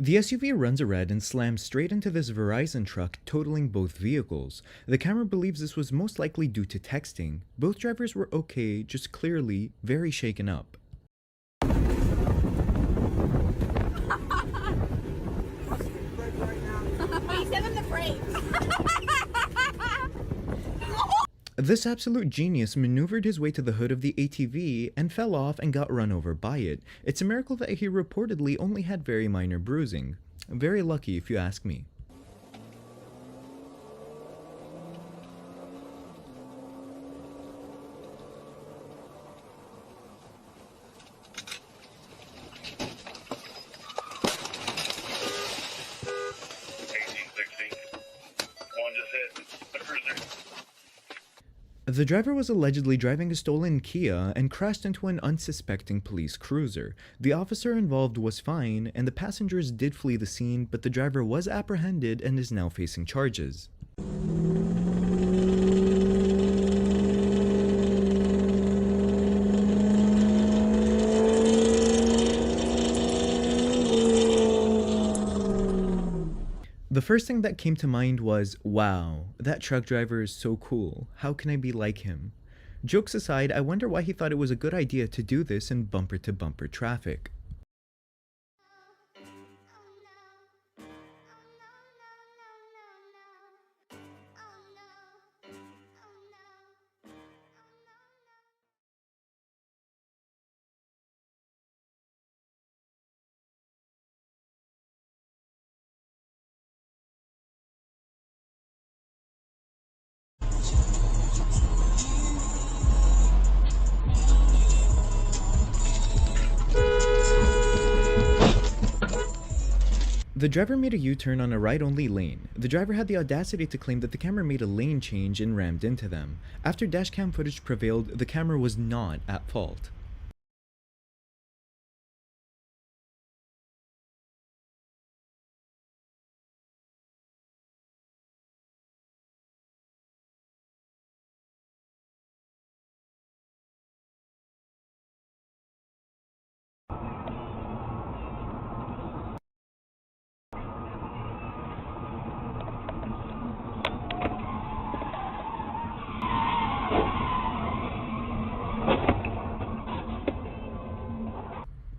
The SUV runs a red and slams straight into this Verizon truck, totaling both vehicles. The camera believes this was most likely due to texting. Both drivers were okay, just clearly very shaken up. He's in the brakes. This absolute genius maneuvered his way to the hood of the ATV and fell off and got run over by it. It's a miracle that he reportedly only had very minor bruising. Very lucky if you ask me. The driver was allegedly driving a stolen Kia and crashed into an unsuspecting police cruiser. The officer involved was fine, and the passengers did flee the scene, but the driver was apprehended and is now facing charges. The first thing that came to mind was, wow, that truck driver is so cool. How can I be like him? Jokes aside, I wonder why he thought it was a good idea to do this in bumper-to-bumper traffic. The driver made a U-turn on a right-only lane. The driver had the audacity to claim that the camera made a lane change and rammed into them. After dashcam footage prevailed, the camera was not at fault.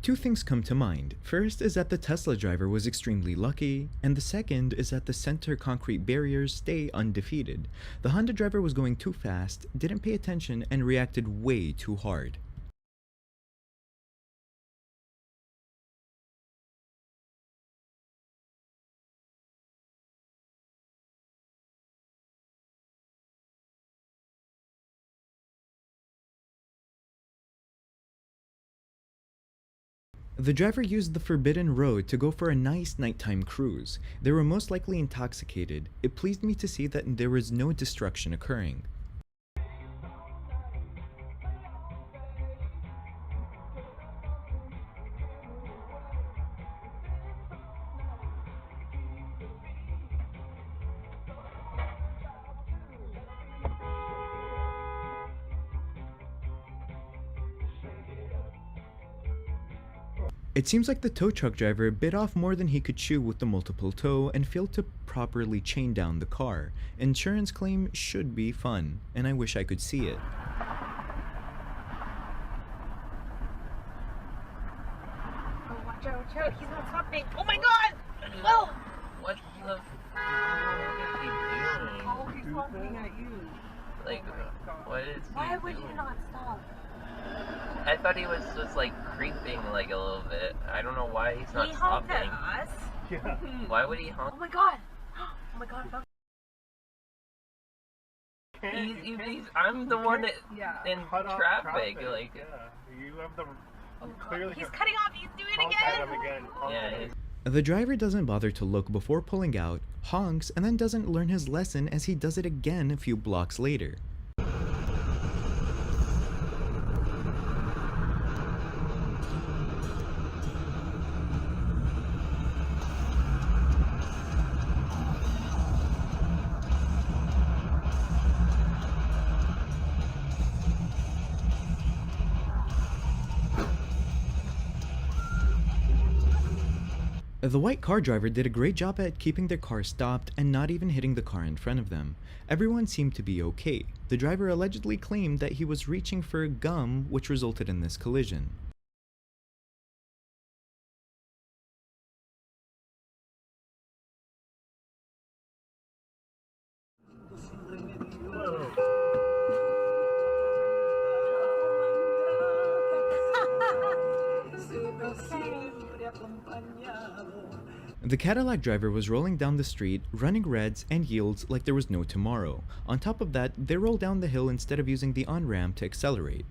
Two things come to mind. First is that the Tesla driver was extremely lucky, and the second is that the center concrete barriers stay undefeated. The Honda driver was going too fast, didn't pay attention, and reacted way too hard. The driver used the forbidden road to go for a nice nighttime cruise. They were most likely intoxicated. It pleased me to see that there was no destruction occurring. It seems like the tow truck driver bit off more than he could chew with the multiple tow and failed to properly chain down the car. Insurance claim should be fun, and I wish I could see it. Oh, watch out, he's not stopping. Oh my god! Oh! What the f- what is he doing? How is he talking at you? Like, what is he Why would doing? you not stop? I thought he was just like creeping like a little bit. I don't know why he's not He honked stopping. at us. Yeah. Why would he honk? Oh my god! Oh my god, fuck. I'm the one that Yeah. in Cut off traffic. traffic. Like, Yeah, you have the. Oh, You clearly he's have cutting off, he's doing it honk at again! him again. Honk yeah, at him. he's- The driver doesn't bother to look before pulling out, honks, and then doesn't learn his lesson as he does it again a few blocks later. The white car driver did a great job at keeping their car stopped and not even hitting the car in front of them. Everyone seemed to be okay. The driver allegedly claimed that he was reaching for gum, which resulted in this collision. The Cadillac driver was rolling down the street, running reds and yields like there was no tomorrow. On top of that, they rolled down the hill instead of using the on-ramp to accelerate.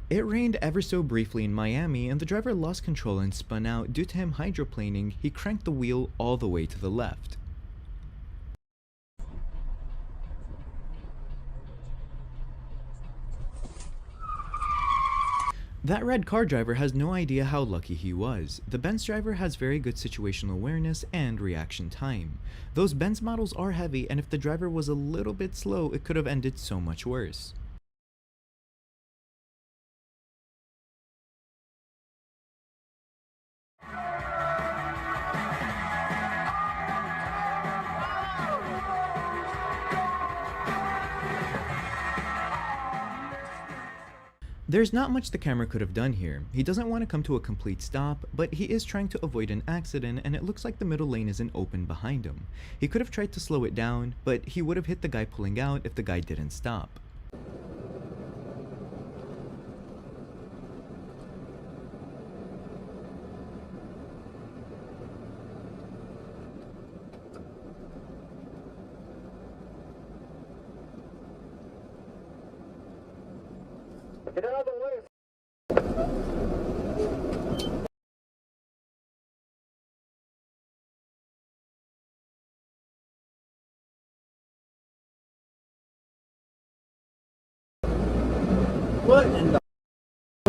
It rained ever so briefly in Miami and the driver lost control and spun out. Due to him hydroplaning, he cranked the wheel all the way to the left. That red car driver has no idea how lucky he was. The Benz driver has very good situational awareness and reaction time. Those Benz models are heavy, and if the driver was a little bit slow, it could have ended so much worse. There's not much the camera could have done here. He doesn't want to come to a complete stop, but he is trying to avoid an accident and it looks like the middle lane isn't open behind him. He could have tried to slow it down, but he would have hit the guy pulling out if the guy didn't stop. Get out of the way. What in the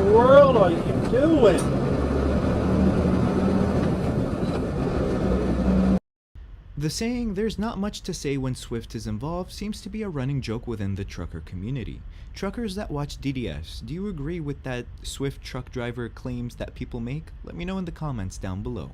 world are you doing? The saying, "there's not much to say when Swift is involved," seems to be a running joke within the trucker community. Truckers that watch DDS, do you agree with that Swift truck driver claims that people make? Let me know in the comments down below.